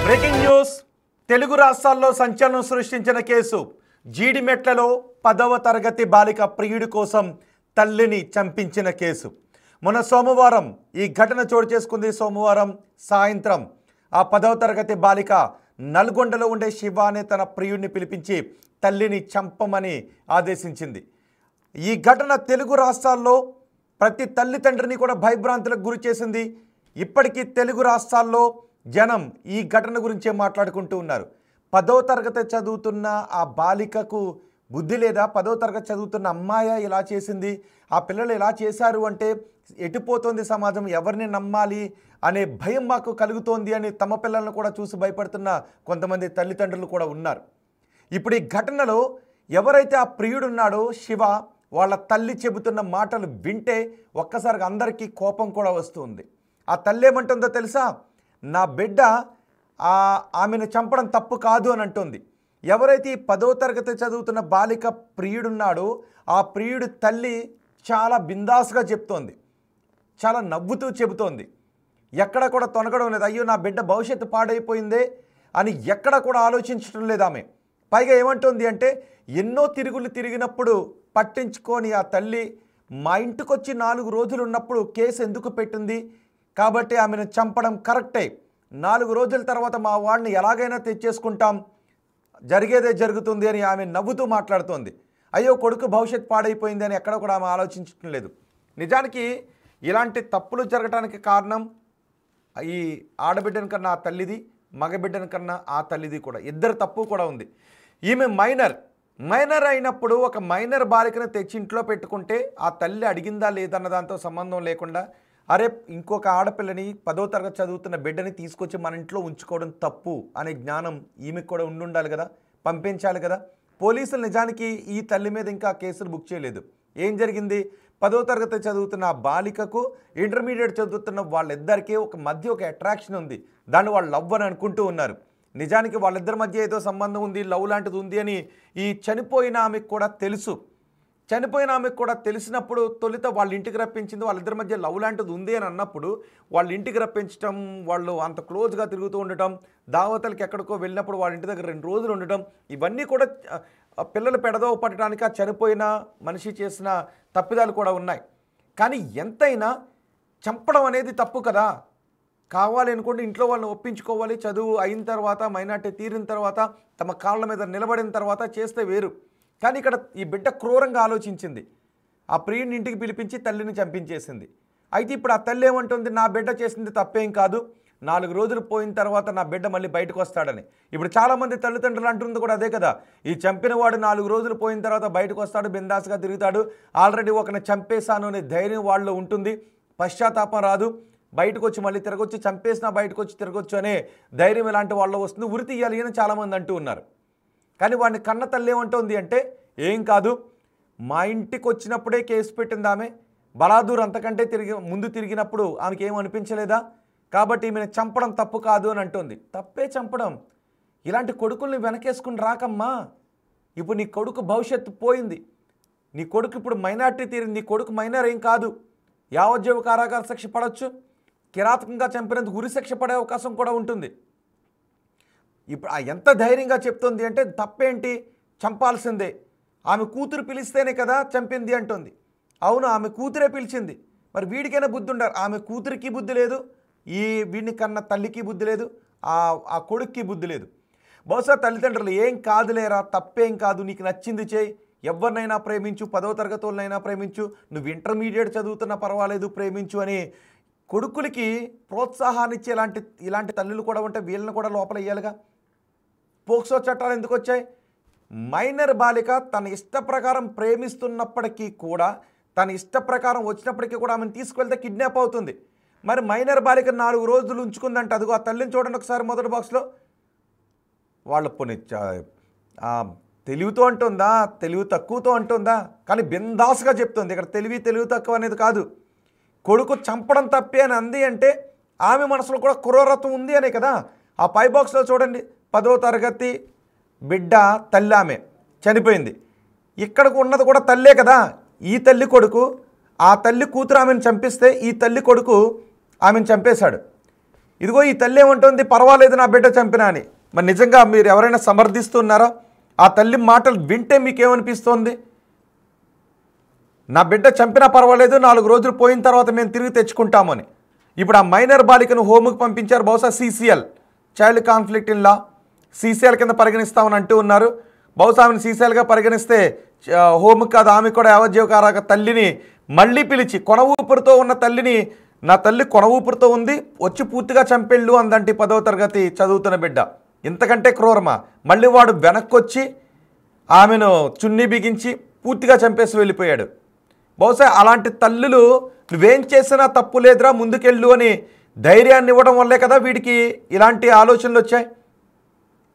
Breaking news. Telugu రాష్ట్రాల్లో సంచలనం సృష్టించిన కేసు. జీడిమెట్లలో 10వ తరగతి బాలిక ప్రియుడి కోసం తల్లిని చంపించిన కేసు. మొన్న సోమవారం ఈ ఘటన చోటు చేసుకుంది. సోమవారం సాయంత్రం ఆ 10వ తరగతి బాలిక నల్గొండలో ఉండే శివ అనే తన ప్రియుడిని పిలిపించి తల్లిని చంపమని ఆదేశించింది. ఈ ఘటన తెలుగు రాష్ట్రాల్లో ప్రతి తల్లిదండ్రిని కూడా భయభ్రాంతులకు గురి చేసింది. ఇప్పటికీ తెలుగు రాష్ట్రాల్లో జనం ఈ ఘటన గురించే మాట్లాడుకుంటూ ఉన్నారు. 10వ తరగతి చదువుతున్న ఆ బాలికకు బుద్ధి లేదా? 10వ తరగతి చదువుతున్న అమ్మాయి ఇలా చేసింది, ఆ పిల్లలు ఇలా చేశారు అంటే ఎటుపోతుంది సమాజం, ఎవరిని నమ్మాలి అనే భయం మాకు కలుగుతోంది అని తమ పిల్లలను కూడా చూసి భయపడుతున్న కొంతమంది తల్లిదండ్రులు కూడా ఉన్నారు. ఇప్పుడు ఈ ఘటనలో ఎవరైతే ఆ ప్రియుడున్నాడో శివ, వాళ్ళ తల్లి చెబుతున్న మాటలు వింటే ఒక్కసారిగా అందరికీ కోపం కూడా వస్తుంది. ఆ తల్లి ఏమంటుందో తెలుసా? నా బిడ్డ ఆమెను చంపడం తప్పు కాదు అని అంటుంది. ఎవరైతే ఈ 10వ తరగతి చదువుతున్న బాలిక ప్రియుడున్నాడో ఆ ప్రియుడు తల్లి చాలా బిందాస్గా చెప్తోంది, చాలా నవ్వుతూ చెబుతోంది. ఎక్కడ కూడా తొనగడం లేదు. అయ్యో నా బిడ్డ భవిష్యత్తు పాడైపోయిందే అని ఎక్కడ కూడా ఆలోచించడం లేదు ఆమె. పైగా ఏమంటుంది అంటే, ఎన్నో తిరుగులు తిరిగినప్పుడు పట్టించుకొని ఆ తల్లి మా ఇంటికి వచ్చి 4 రోజులు ఉన్నప్పుడు కేసు ఎందుకు పెట్టింది, కాబట్టి ఆమెను చంపడం కరెక్టే, 4 రోజుల తర్వాత మా వాడిని ఎలాగైనా తెచ్చేసుకుంటాం, జరిగేదే జరుగుతుంది అని ఆమె నవ్వుతూ మాట్లాడుతోంది. అయ్యో కొడుకు భవిష్యత్తు పాడైపోయింది అని ఎక్కడ కూడా ఆమె ఆలోచించడం లేదు. నిజానికి ఇలాంటి తప్పులు జరగడానికి కారణం ఈ ఆడబిడ్డని కన్నా ఆ తల్లిది, మగబిడ్డని కన్నా ఆ తల్లిది కూడా, ఇద్దరు తప్పు కూడా ఉంది. ఈమె మైనర్ అయినప్పుడు ఒక మైనర్ బాలికను తెచ్చి ఇంట్లో పెట్టుకుంటే ఆ తల్లి అడిగిందా లేదన్న దాంతో సంబంధం లేకుండా, అరే ఇంకొక ఆడపిల్లని 10వ తరగతి చదువుతున్న బిడ్డని తీసుకొచ్చి మన ఇంట్లో ఉంచుకోవడం తప్పు అనే జ్ఞానం ఈమెకు కూడా ఉండాలి కదా, పంపించాలి కదా. పోలీసులు నిజానికి ఈ తల్లి మీద ఇంకా కేసులు బుక్ చేయలేదు. ఏం జరిగింది? 10వ తరగతి చదువుతున్న ఆ బాలికకు ఇంటర్మీడియట్ చదువుతున్న వాళ్ళిద్దరికీ మధ్య ఒక అట్రాక్షన్ ఉంది. దాన్ని వాళ్ళు లవ్ అని అనుకుంటూ ఉన్నారు. నిజానికి వాళ్ళిద్దరి మధ్య ఏదో సంబంధం ఉంది, లవ్ లాంటిది ఉంది అని ఈ చనిపోయిన ఆమెకు కూడా తెలుసు. చనిపోయిన ఆమెకు కూడా తెలిసినప్పుడు తొలుత వాళ్ళ ఇంటికి రప్పించింది. వాళ్ళిద్దరి మధ్య లవ్ లాంటిది ఉంది అని అన్నప్పుడు వాళ్ళ ఇంటికి రప్పించడం, వాళ్ళు అంత క్లోజ్గా తిరుగుతూ ఉండటం, దావతలకి ఎక్కడికో వెళ్ళినప్పుడు వాళ్ళ ఇంటి దగ్గర 2 రోజులు ఉండటం, ఇవన్నీ కూడా పిల్లలు పెడదోవ పట్టడానికి ఆ చనిపోయిన మనిషి చేసిన తప్పిదాలు కూడా ఉన్నాయి. కానీ ఎంతైనా చంపడం అనేది తప్పు కదా. కావాలి అనుకోండి ఇంట్లో వాళ్ళని ఒప్పించుకోవాలి, చదువు అయిన తర్వాత మైనార్టీ తీరిన తర్వాత తమ కాళ్ళ మీద నిలబడిన తర్వాత చేస్తే వేరు. కానీ ఇక్కడ ఈ బిడ్డ క్రూరంగా ఆలోచించింది. ఆ ప్రియుడిని ఇంటికి పిలిపించి తల్లిని చంపించేసింది. అయితే ఇప్పుడు ఆ తల్లి ఏమంటుంది? నా బిడ్డ చేసింది తప్పేం కాదు, 4 రోజులు పోయిన తర్వాత నా బిడ్డ మళ్ళీ బయటకు వస్తాడని. ఇప్పుడు చాలామంది తల్లిదండ్రులు అంటుంది కూడా అదే కదా, ఈ చంపిన వాడు 4 రోజులు పోయిన తర్వాత బయటకు వస్తాడు, బిందాస్గా తిరుగుతాడు, ఆల్రెడీ ఒకరిని చంపేశాను అనే ధైర్యం వాళ్ళు ఉంటుంది, పశ్చాత్తాపం రాదు, బయటకు వచ్చి మళ్ళీ తిరగొచ్చి చంపేసినా బయటకు వచ్చి తిరగొచ్చు అనే ధైర్యం ఇలాంటి వాళ్ళు వస్తుంది, ఉరి తీయాలి అని చాలామంది అంటూ ఉన్నారు. కానీ వాడిని కన్న తల్లి ఏమంటుంది అంటే, ఏం కాదు, మా ఇంటికి వచ్చినప్పుడే కేసు పెట్టింది ఆమె, బలాదూర్ అంతకంటే ముందు తిరిగినప్పుడు ఆమెకి ఏం అనిపించలేదా, కాబట్టి ఈమెను చంపడం తప్పు కాదు అని అంటుంది. తప్పే చంపడం. ఇలాంటి కొడుకుల్ని వెనకేసుకుని రాకమ్మా. ఇప్పుడు నీ కొడుకు భవిష్యత్తు పోయింది, నీ కొడుకు ఇప్పుడు మైనార్టీ తీరింది, నీ కొడుకు మైనర్ ఏం కాదు, యావజ్జీవ కారాగార శిక్ష పడవచ్చు, కిరాతకంగా చంపినందుకు ఉరి శిక్ష పడే అవకాశం కూడా ఉంటుంది. ఇప్పుడు ఎంత ధైర్యంగా చెప్తుంది అంటే తప్పేంటి, చంపాల్సిందే, ఆమె కూతురు పిలిస్తేనే కదా చంపింది అంటుంది. అవును, ఆమె కూతురే పిలిచింది, మరి వీడికైనా బుద్ధి ఉండాలి. ఆమె కూతురికి బుద్ధి లేదు, ఈ వీడిని కన్నా తల్లికి బుద్ధి లేదు, ఆ కొడుక్కి బుద్ధి లేదు. బహుశా తల్లిదండ్రులు ఏం కాదులేరా, తప్పేం కాదు, నీకు నచ్చింది చేయి, ఎవరినైనా ప్రేమించు, 10వ తరగతి వాళ్ళనైనా ప్రేమించు, నువ్వు ఇంటర్మీడియట్ చదువుతున్నా పర్వాలేదు ప్రేమించు అని కొడుకులకి ప్రోత్సాహాన్ని ఇచ్చే ఇలాంటి తల్లులు కూడా ఉంటే వీళ్ళని కూడా లోపల వేయాలిగా. పోక్సో చట్టాలు ఎందుకు వచ్చాయి? మైనర్ బాలిక తన ఇష్ట ప్రకారం ప్రేమిస్తున్నప్పటికీ కూడా, తన ఇష్ట ప్రకారం వచ్చినప్పటికీ కూడా ఆమెను తీసుకువెళ్తే కిడ్నాప్ అవుతుంది. మరి మైనర్ బాలిక 4 రోజులు ఉంచుకుందంటే, అదిగో ఆ తల్లిని చూడండి ఒకసారి మొదటి బాక్స్లో. వాళ్ళ తెలివితో అంటుందా, తెలివి తక్కువతో అంటుందా, కానీ బిందాస్గా చెప్తుంది. ఇక్కడ తెలివి తక్కువ అనేది కాదు. కొడుకు చంపడం తప్పే అని అంది అంటే ఆమె మనసులో కూడా క్రూరత్వం ఉంది అనే కదా. ఆ పై బాక్స్లో చూడండి, 10వ తరగతి బిడ్డ తల్లి ఆమె చనిపోయింది, ఇక్కడకు ఉన్నది కూడా తల్లే కదా. ఈ తల్లి కొడుకు, ఆ తల్లి కూతురు ఆమెను చంపిస్తే ఈ తల్లి కొడుకు ఆమెను చంపేశాడు. ఇదిగో ఈ తల్లి ఏమంటుంది, పర్వాలేదు నా బిడ్డ చంపినా అని. మరి నిజంగా మీరు ఎవరైనా సమర్థిస్తున్నారా? ఆ తల్లి మాటలు వింటే మీకేమనిపిస్తోంది? నా బిడ్డ చంపినా పర్వాలేదు, 4 రోజులు పోయిన తర్వాత మేము తిరిగి తెచ్చుకుంటామని. ఇప్పుడు ఆ మైనర్ బాలికను హోముకు పంపించారు. బహుశా CCL, child conflict in law, CCL కింద పరిగణిస్తామని అంటూ ఉన్నారు. బహుశా ఆమెను CCLగా పరిగణిస్తే హోముకు కాదు, ఆమె కూడా యావజ్జీవకారాక తల్లిని మళ్ళీ పిలిచి, కొన ఊపిరితో ఉన్న తల్లిని, నా తల్లి కొన ఊపిరితో ఉంది, వచ్చి పూర్తిగా చంపెళ్ళు అందంటి 10వ తరగతి చదువుతున్న బిడ్డ. ఇంతకంటే క్రూరమా? మళ్ళీ వాడు వెనక్కొచ్చి ఆమెను చున్నీ బిగించి పూర్తిగా చంపేసి వెళ్ళిపోయాడు. బహుశా అలాంటి తల్లులు నువ్వేం చేసినా తప్పు లేదురా ముందుకెళ్ళు అని ధైర్యాన్ని ఇవ్వడం వల్లే కదా వీడికి ఇలాంటి ఆలోచనలు వచ్చాయి.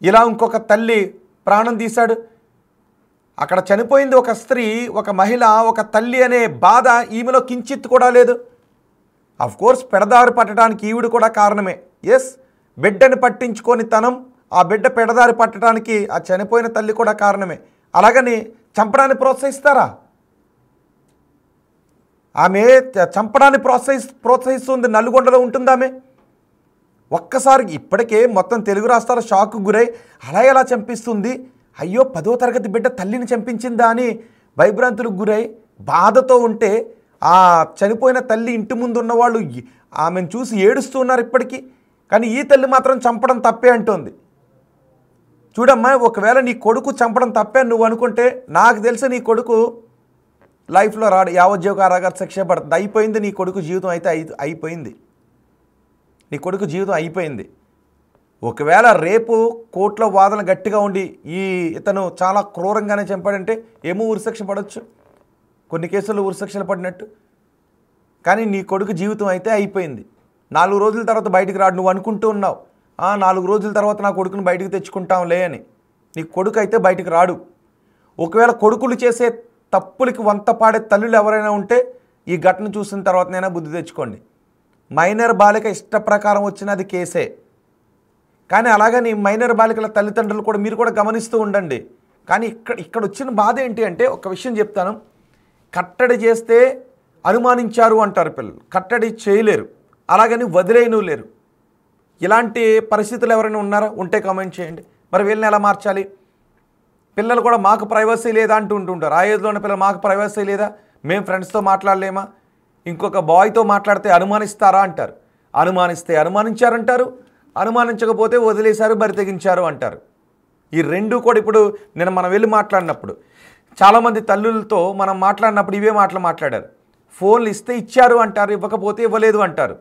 ఇలా ఇంకొక తల్లి ప్రాణం తీశాడు. అక్కడ చనిపోయింది ఒక స్త్రీ, ఒక మహిళ, ఒక తల్లి అనే బాధ ఈమెలో కించిత్ కూడా లేదు. కోర్స్ పెడదారి పట్టడానికి ఈవిడ కూడా కారణమే. ఎస్, బిడ్డని పట్టించుకొని తనం, ఆ బిడ్డ పెడదారి పట్టడానికి ఆ చనిపోయిన తల్లి కూడా కారణమే. అలాగని చంపడాన్ని ప్రోత్సహిస్తారా? ఆమె చంపడాన్ని ప్రోత్సహిస్తుంది. నల్గొండలో ఉంటుంది ఆమె. ఒక్కసారి ఇప్పటికే మొత్తం తెలుగు రాష్ట్రాల షాక్కు గురై అలా ఎలా చంపిస్తుంది, అయ్యో 10వ తరగతి బిడ్డ తల్లిని చంపించిందా అని భయభ్రాంతులకు గురై బాధతో ఉంటే, ఆ చనిపోయిన తల్లి ఇంటి ముందు ఉన్నవాళ్ళు ఆమెను చూసి ఏడుస్తున్నారు ఇప్పటికీ. కానీ ఈ తల్లి మాత్రం చంపడం తప్పే అంటోంది. చూడమ్మా, ఒకవేళ నీ కొడుకు చంపడం తప్పే నువ్వు అనుకుంటే, నాకు తెలిసి నీ కొడుకు లైఫ్లో రాడు, యావజ్జీవ కారాగార శిక్ష పడుతుంది. అయిపోయింది నీ కొడుకు జీవితం, అయితే అయిపోయింది నీ కొడుకు జీవితం అయిపోయింది. ఒకవేళ రేపు కోర్టులో వాదన గట్టిగా ఉండి ఇతను చాలా క్రూరంగానే చంపాడంటే ఏమో ఉరిశిక్ష పడవచ్చు, కొన్ని కేసుల్లో ఉరిశిక్షలు పడినట్టు. కానీ నీ కొడుకు జీవితం అయితే అయిపోయింది. 4 రోజుల తర్వాత బయటికి రాడు. నువ్వు అనుకుంటూ ఉన్నావు 4 రోజుల తర్వాత నా కొడుకుని బయటికి తెచ్చుకుంటాంలే అని. నీ కొడుకు అయితే బయటికి రాడు. ఒకవేళ కొడుకులు చేసే తప్పులకి వంత పాడే తల్లులు ఎవరైనా ఉంటే ఈ ఘటన చూసిన తర్వాతనైనా బుద్ధి తెచ్చుకోండి. మైనర్ బాలిక ఇష్ట ప్రకారం వచ్చినది కేసే. కానీ అలాగని మైనర్ బాలికల తల్లిదండ్రులు కూడా మీరు కూడా గమనిస్తూ ఉండండి. కానీ ఇక్కడ వచ్చిన బాధ ఏంటి అంటే, ఒక విషయం చెప్తాను. కట్టడి చేస్తే అనుమానించారు అంటారు పిల్లలు, కట్టడి చేయలేరు, అలాగని వదిలేయను లేరు. ఇలాంటి పరిస్థితులు ఎవరైనా ఉన్నారా? ఉంటే కామెంట్ చేయండి. మరి వీళ్ళని ఎలా మార్చాలి? పిల్లలు కూడా మాకు ప్రైవసీ లేదా అంటుంటారు. ఆ ఏజ్లో ఉన్న పిల్లలు మాకు ప్రైవసీ లేదా, మేము ఫ్రెండ్స్తో మాట్లాడలేమా, ఇంకొక బాయ్తో మాట్లాడితే అనుమానిస్తారా అంటారు. అనుమానిస్తే అనుమానించారంటారు, అనుమానించకపోతే వదిలేశారు, బరి తెగించారు అంటారు. ఈ రెండు కూడా ఇప్పుడు మనం వెళ్ళి మాట్లాడినప్పుడు చాలామంది తల్లులతో మనం మాట్లాడినప్పుడు ఇవే మాట్లాడారు. ఫోన్లు ఇస్తే ఇచ్చారు అంటారు, ఇవ్వకపోతే ఇవ్వలేదు అంటారు.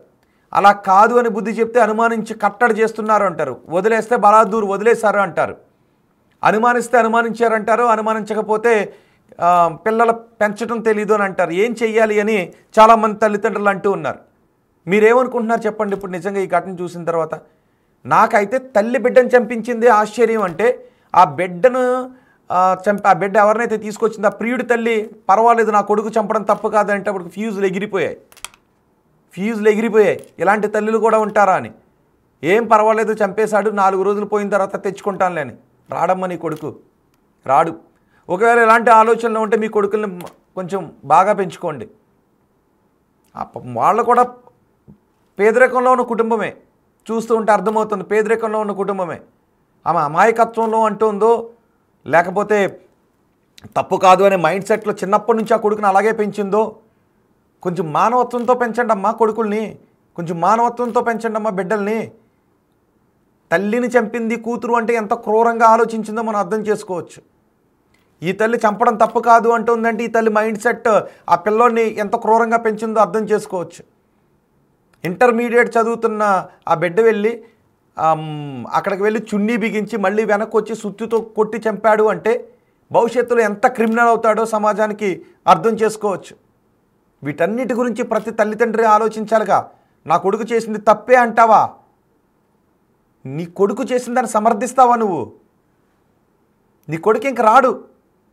అలా కాదు అని బుద్ధి చెప్తే అనుమానించి కట్టడి చేస్తున్నారు అంటారు, వదిలేస్తే బలాదూరు వదిలేశారు అంటారు. అనుమానిస్తే అనుమానించారంటారు, అనుమానించకపోతే పిల్లల పెంచడం తెలీదు అని అంటారు. ఏం చెయ్యాలి అని చాలామంది తల్లిదండ్రులు అంటూ ఉన్నారు. మీరేమనుకుంటున్నారు చెప్పండి ఇప్పుడు నిజంగా ఈ ఘటన చూసిన తర్వాత? నాకైతే తల్లి బిడ్డను చంపించింది ఆశ్చర్యం. అంటే ఆ బిడ్డను ఆ బిడ్డ ఎవరినైతే తీసుకొచ్చింది ఆ ప్రియుడి తల్లి పర్వాలేదు నా కొడుకు చంపడం తప్పు కాదంటే అప్పుడు ఫ్యూజులు ఎగిరిపోయాయి. ఇలాంటి తల్లులు కూడా ఉంటారా అని. ఏం పర్వాలేదు చంపేశాడు, 4 రోజులు పోయిన తర్వాత తెచ్చుకుంటానులే అని. రాడమ్మ నీ కొడుకు రాడు. ఒకవేళ ఇలాంటి ఆలోచనలు ఉంటే మీ కొడుకుల్ని కొంచెం బాగా పెంచుకోండి. వాళ్ళు కూడా పేదరికంలో ఉన్న కుటుంబమే, చూస్తూ ఉంటే అర్థమవుతుంది పేదరికంలో ఉన్న కుటుంబమే. ఆమె అమాయకత్వంలో అంటుందో లేకపోతే తప్పు కాదు అనే మైండ్ సెట్లో చిన్నప్పటి నుంచి ఆ కొడుకుని అలాగే పెంచిందో. కొంచెం మానవత్వంతో పెంచండి అమ్మా కొడుకుల్ని, కొంచెం మానవత్వంతో పెంచండి అమ్మా బిడ్డల్ని. తల్లిని చంపింది కూతురు అంటే ఎంత క్రూరంగా ఆలోచించిందో మనం అర్థం చేసుకోవచ్చు. ఈ తల్లి చంపడం తప్పు కాదు అంటుందంటే ఈ తల్లి మైండ్ సెట్ ఆ పిల్లోడిని ఎంత క్రూరంగా పెంచిందో అర్థం చేసుకోవచ్చు. ఇంటర్మీడియట్ చదువుతున్న ఆ బిడ్డ వెళ్ళి అక్కడికి వెళ్ళి చున్నీ బిగించి మళ్ళీ వెనక్కి వచ్చి సుత్తితో కొట్టి చంపాడు అంటే భవిష్యత్తులో ఎంత క్రిమినల్ అవుతాడో సమాజానికి అర్థం చేసుకోవచ్చు. వీటన్నిటి గురించి ప్రతి తల్లిదండ్రి ఆలోచించాలిగా. నా కొడుకు చేసింది తప్పే అంటావా? నీ కొడుకు చేసిన దాన్ని సమర్థిస్తావా నువ్వు? నీ కొడుకు ఇంక రాడు,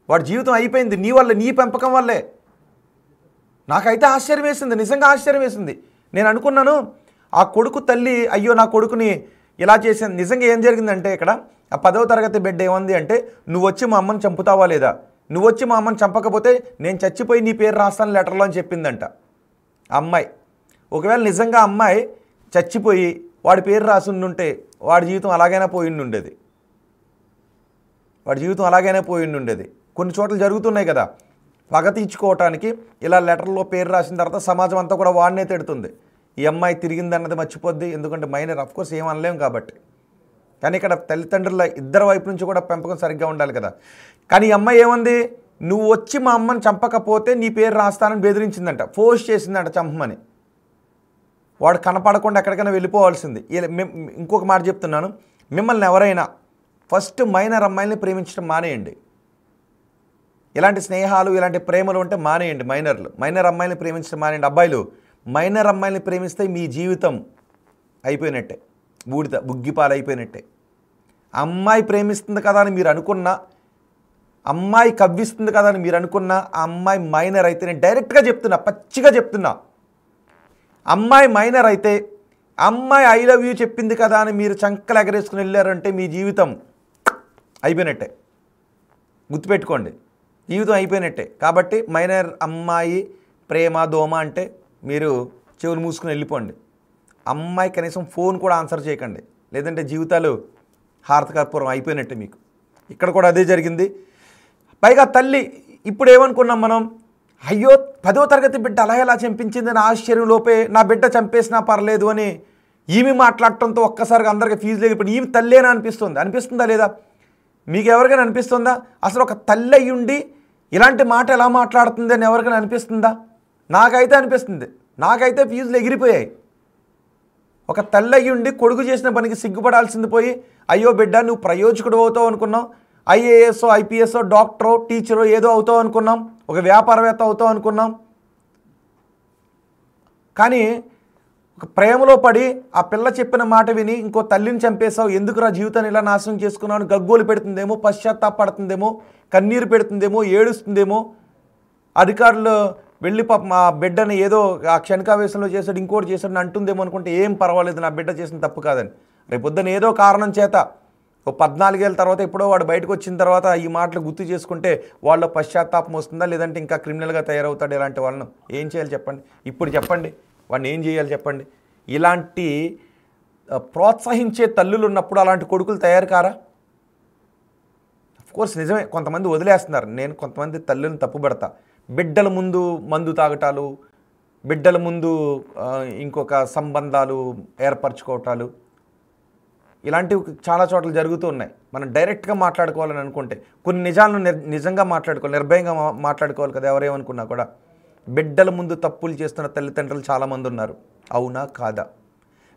వాడి జీవితం అయిపోయింది నీ వల్ల, నీ పెంపకం వల్లే. నాకైతే ఆశ్చర్యం వేసింది, నిజంగా ఆశ్చర్యం వేసింది. నేను అనుకున్నాను ఆ కొడుకు తల్లి అయ్యో నా కొడుకుని ఇలా చేసింది. నిజంగా ఏం జరిగిందంటే ఇక్కడ ఆ 10వ తరగతి బిడ్డ ఏమంది అంటే, నువ్వు వచ్చి మా అమ్మని చంపుతావా లేదా, నువ్వు వచ్చి మా అమ్మని చంపకపోతే నేను చచ్చిపోయి నీ పేరు రాస్తాను లెటర్లో అని చెప్పిందంట అమ్మాయి. ఒకవేళ నిజంగా అమ్మాయి చచ్చిపోయి వాడి పేరు రాసి ఉండుంటే వాడి జీవితం అలాగైనా ఉండేది. వాడి జీవితం అలాగైనా ఉండేది. కొన్ని చోట్ల జరుగుతున్నాయి కదా, పగ తీర్చుకోవటానికి ఇలా లెటర్లో పేరు రాసిన తర్వాత సమాజం అంతా కూడా వాడినే తిడుతుంది. ఈ అమ్మాయి తిరిగిందన్నది మర్చిపోద్ది, ఎందుకంటే మైనర్ అఫ్కోర్స్ ఏం అనలేము కాబట్టి. కానీ ఇక్కడ తల్లిదండ్రుల ఇద్దరు వైపు నుంచి కూడా పెంపకం సరిగ్గా ఉండాలి కదా. కానీ ఈ అమ్మాయి ఏమంది, నువ్వు వచ్చి మా అమ్మని చంపకపోతే నీ పేరు రాస్తానని బెదిరించిందంట, ఫోర్స్ చేసిందంట చంపమని. వాడు కనపడకుండా ఎక్కడికైనా వెళ్ళిపోవాల్సింది. ఇంకొక మాట చెప్తున్నాను, మిమ్మల్ని ఎవరైనా ఫస్ట్ మైనర్ అమ్మాయిని ప్రేమించడం మానేయండి. ఇలాంటి స్నేహాలు ఇలాంటి ప్రేమలు ఉంటే మానేయండి. మైనర్ అమ్మాయిని ప్రేమించడం మానేయండి. అబ్బాయిలు మైనర్ అమ్మాయిని ప్రేమిస్తే మీ జీవితం అయిపోయినట్టే, బుగ్గిపాలు అయిపోయినట్టే. అమ్మాయి ప్రేమిస్తుంది కదా అని మీరు అనుకున్నా, అమ్మాయి కవ్విస్తుంది కదా అని మీరు అనుకున్నా, ఆ అమ్మాయి మైనర్ అయితే, నేను డైరెక్ట్గా చెప్తున్నా, పచ్చిగా చెప్తున్నా, అమ్మాయి మైనర్ అయితే అమ్మాయి ఐ లవ్ యూ చెప్పింది కదా అని మీరు చంకలు ఎగరేసుకుని వెళ్ళారంటే మీ జీవితం అయిపోయినట్టే, గుర్తుపెట్టుకోండి, జీవితం అయిపోయినట్టే. కాబట్టి మైనర్ అమ్మాయి ప్రేమ దోమ అంటే మీరు చెవులు మూసుకుని వెళ్ళిపోండి. అమ్మాయి కనీసం ఫోన్ కూడా ఆన్సర్ చేయకండి, లేదంటే జీవితాలు హారతకర్పూరం అయిపోయినట్టే మీకు. ఇక్కడ కూడా అదే జరిగింది. పైగా తల్లి ఇప్పుడు ఏమనుకున్నాం మనం, అయ్యో 10వ తరగతి బిడ్డ అలా ఎలా చంపించింది అని ఆశ్చర్యంలోపే నా బిడ్డ చంపేసినా పర్లేదు అని ఈమె మాట్లాడటంతో ఒక్కసారిగా అందరికీ ఫీజు లేకపోతే ఈమె తల్లేనా అనిపిస్తుందా లేదా? మీకు ఎవరికైనా అనిపిస్తుందా? అసలు ఒక తల్లి అయ్యుండి ఇలాంటి మాట ఎలా మాట్లాడుతుంది అని ఎవరికైనా అనిపిస్తుందా? నాకైతే అనిపిస్తుంది. నాకైతే ఫీజులు ఎగిరిపోయాయి. ఒక తల్లి అయ్యుండి కొడుకు చేసిన పనికి సిగ్గుపడాల్సింది పోయి, అయ్యో బిడ్డ నువ్వు ప్రయోజకుడు అవుతావు అనుకున్నాం, ఐఏఎస్ ఐపీఎస్ డాక్టరో టీచరో ఏదో అవుతావు అనుకున్నాం, ఒక వ్యాపారవేత్త అవుతావు అనుకున్నాం. కానీ ఒక ప్రేమలో పడి ఆ పిల్ల చెప్పిన మాట విని ఇంకో తల్లిని చంపేశావు, ఎందుకురా జీవితాన్ని ఇలా నాశనం చేసుకున్నావు అని గగ్గోలు పెడుతుందేమో, పశ్చాత్తాపడుతుందేమో, కన్నీరు పెడుతుందేమో, ఏడుస్తుందేమో. అధికారులు వెళ్ళి పాప మా బిడ్డని ఏదో ఆ క్షణికావేశంలో చేశాడు, ఇంకోటి చేశాడు అంటుందేమో అనుకుంటే ఏం పర్వాలేదు, నా బిడ్డ చేసిన తప్పు కాదని. రేపొద్దున ఏదో కారణం చేత ఓ 14 ఏళ్ళ తర్వాత ఎప్పుడో వాడు బయటకు వచ్చిన తర్వాత ఈ మాటలు గుర్తు చేసుకుంటే వాళ్ళ పశ్చాత్తాపం వస్తుందా, లేదంటే ఇంకా క్రిమినల్గా తయారవుతాడు? ఇలాంటి వాళ్ళను ఏం చేయాలి చెప్పండి? ఇప్పుడు చెప్పండి, వాడిని ఏం చేయాలి చెప్పండి? ఇలాంటి ప్రోత్సహించే తల్లులు ఉన్నప్పుడు అలాంటి కొడుకులు తయారు కారా? అఫ్కోర్స్ నిజమే, కొంతమంది వదిలేస్తున్నారు. నేను కొంతమంది తల్లులను తప్పుపడతా. బిడ్డల ముందు మందు తాగటాలు, బిడ్డల ముందు ఇంకొక సంబంధాలు ఏర్పరచుకోవటాలు, ఇలాంటివి చాలా చోట్ల జరుగుతూ ఉన్నాయి. మనం డైరెక్ట్గా మాట్లాడుకోవాలని అనుకుంటే కొన్ని నిజాలను నిజంగా మాట్లాడుకోవాలి, నిర్భయంగా మాట్లాడుకోవాలి కదా, ఎవరేమనుకున్నా కూడా. బిడ్డల ముందు తప్పులు చేస్తున్న తల్లిదండ్రులు చాలామంది ఉన్నారు, అవునా కాదా?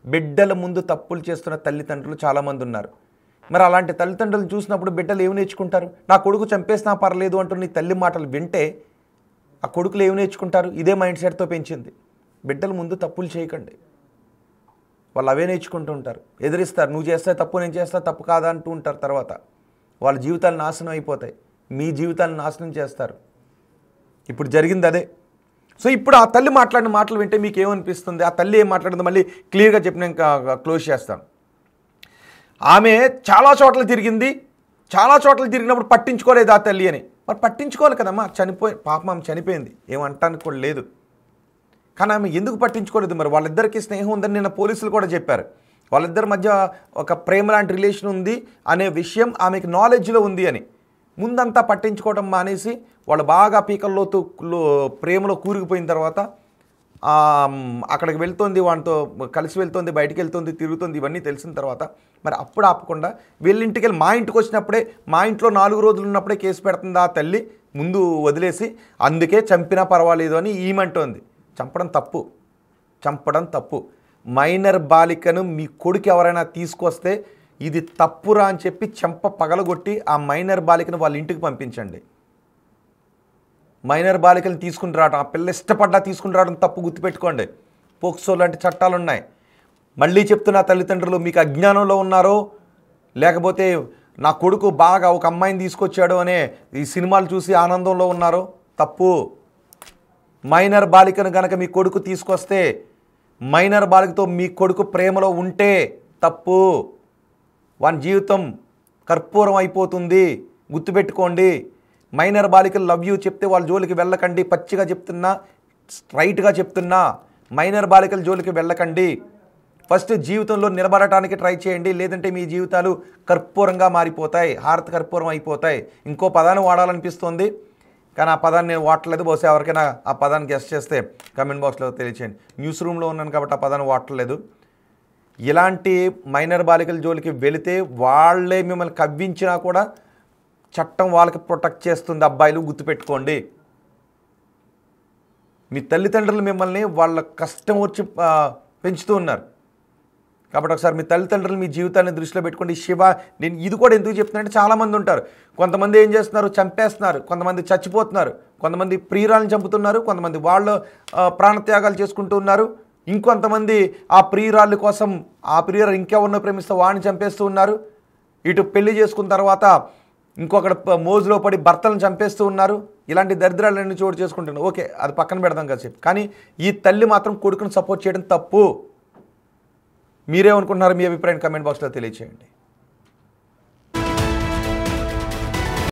బిడ్డల ముందు తప్పులు చేస్తున్న తల్లిదండ్రులు చాలామంది ఉన్నారు. మరి అలాంటి తల్లిదండ్రులు చూసినప్పుడు బిడ్డలు ఏమి నేర్చుకుంటారు? నా కొడుకు చంపేసినా పర్లేదు అంటూ నీ తల్లి మాటలు వింటే ఆ కొడుకులు ఏమి నేర్చుకుంటారు? ఇదే మైండ్ సెట్తో పెంచింది. బిడ్డల ముందు తప్పులు చేయకండి, వాళ్ళు అవే నేర్చుకుంటూ ఉంటారు, ఎదిరిస్తారు. నువ్వు చేస్తే తప్పు, నేను చేస్తా తప్పు కాదా అంటూ ఉంటారు. తర్వాత వాళ్ళ జీవితాలు నాశనం అయిపోతాయి, మీ జీవితాలను నాశనం చేస్తారు. ఇప్పుడు జరిగింది అదే. సో ఇప్పుడు ఆ తల్లి మాట్లాడిన మాటలు వింటే మీకు ఏమనిపిస్తుంది? ఆ తల్లి ఏం మాట్లాడిందో మళ్ళీ క్లియర్గా చెప్పి నేను క్లోజ్ చేస్తాను. ఆమె చాలా చోట్ల తిరిగింది, చాలా చోట్ల తిరిగినప్పుడు పట్టించుకోలేదు ఆ తల్లి అని. మరి పట్టించుకోవాలి కదమ్మా, పాపం ఆమె చనిపోయింది, ఏమంటానికి కూడా లేదు. కానీ ఆమె ఎందుకు పట్టించుకోలేదు? మరి వాళ్ళిద్దరికీ స్నేహం ఉందని నిన్న పోలీసులు కూడా చెప్పారు. వాళ్ళిద్దరి మధ్య ఒక ప్రేమ లాంటి రిలేషన్ ఉంది అనే విషయం ఆమెకి నాలెడ్జ్లో ఉంది అని. ముందంతా పట్టించుకోవడం మానేసి వాళ్ళు బాగా పీకల్లోతు ప్రేమలో కూరుకుపోయిన తర్వాత అక్కడికి వెళ్తుంది, వాటితో కలిసి వెళ్తుంది, బయటికి వెళ్తుంది, తిరుగుతుంది, ఇవన్నీ తెలిసిన తర్వాత మరి అప్పుడు ఆపకుండా వీళ్ళింటికి వెళ్ళి మా ఇంటికి వచ్చినప్పుడే, మా ఇంట్లో 4 రోజులు ఉన్నప్పుడే కేసు పెడుతుంది ఆ తల్లి, ముందు వదిలేసి అందుకే చంపినా పర్వాలేదు అని ఈమంటోంది. చంపడం తప్పు. మైనర్ బాలికను మీ కొడుకు ఎవరైనా తీసుకొస్తే ఇది తప్పురా అని చెప్పి చెంప పగలగొట్టి ఆ మైనర్ బాలికను వాళ్ళ ఇంటికి పంపించండి. మైనర్ బాలికలను తీసుకుని రావడం, ఆ పిల్ల ఇష్టపడ్డా తీసుకుని రావడం తప్పు, గుర్తుపెట్టుకోండి. పోక్సో లాంటి చట్టాలు ఉన్నాయి. మళ్ళీ చెప్తున్న తల్లిదండ్రులు మీకు అజ్ఞానంలో ఉన్నారో, లేకపోతే నా కొడుకు బాగా ఒక అమ్మాయిని తీసుకొచ్చాడు అనే ఈ సినిమాలు చూసి ఆనందంలో ఉన్నారో, తప్పు. మైనర్ బాలికను కనుక మీ కొడుకు తీసుకొస్తే, మైనర్ బాలికతో మీ కొడుకు ప్రేమలో ఉంటే తప్పు. వాని జీవితం కర్పూరం అయిపోతుంది, గుర్తుపెట్టుకోండి. మైనర్ బాలికలు లవ్ యూ చెప్తే వాళ్ళ జోలికి వెళ్ళకండి. పచ్చిగా చెప్తున్నా, స్ట్రైట్గా చెప్తున్నా, మైనర్ బాలికల జోలికి వెళ్ళకండి. ఫస్ట్ జీవితంలో నిలబడటానికి ట్రై చేయండి, లేదంటే మీ జీవితాలు కర్పూరంగా మారిపోతాయి, హారతి కర్పూరం అయిపోతాయి. ఇంకో పదాన్ని వాడాలనిపిస్తుంది కానీ ఆ పదాన్ని నేను వాడలేదు. బహుశా ఎవరికైనా ఆ పదాన్ని గెస్ట్ చేస్తే కామెంట్ బాక్స్లో తెలియచేయండి. న్యూస్ రూమ్లో ఉన్నాను కాబట్టి ఆ పదాన్ని వాడలేదు. ఇలాంటి మైనర్ బాలికల జోలికి వెళితే వాళ్ళే మిమ్మల్ని కవ్వించినా కూడా చట్టం వాళ్ళకి ప్రొటెక్ట్ చేస్తుంది. అబ్బాయిలు గుర్తుపెట్టుకోండి, మీ తల్లిదండ్రులు మిమ్మల్ని వాళ్ళ కష్టం వచ్చి పెంచుతూ ఉన్నారు కాబట్టి ఒకసారి మీ తల్లిదండ్రులు మీ జీవితాన్ని దృష్టిలో పెట్టుకోండి. నేను ఇది కూడా ఎందుకు చెప్తున్నానంటే చాలామంది ఉంటారు, కొంతమంది ఏం చేస్తున్నారు, చంపేస్తున్నారు, కొంతమంది చచ్చిపోతున్నారు, కొంతమంది ప్రియురాలను చంపుతున్నారు, కొంతమంది వాళ్ళు ప్రాణత్యాగాలు చేసుకుంటూ ఉన్నారు, ఇంకొంతమంది ఆ ప్రియురాళ్ళ కోసం ఆ ప్రియురాలు ఇంకెవరినో ప్రేమిస్తే వాడిని చంపేస్తూ ఉన్నారు, ఇటు పెళ్లి చేసుకున్న తర్వాత ఇంకొకటి మోజులో పడి భర్తలను చంపేస్తూ ఉన్నారు. ఇలాంటి దరిద్రాలన్నీ చోటు చేసుకుంటున్నారు. ఓకే, అది పక్కన పెడదాం కాసేపు. కానీ ఈ తల్లి మాత్రం కొడుకుని సపోర్ట్ చేయడం తప్పు. మీరేమనుకుంటున్నారు? మీ అభిప్రాయం కామెంట్ బాక్స్లో తెలియచేయండి.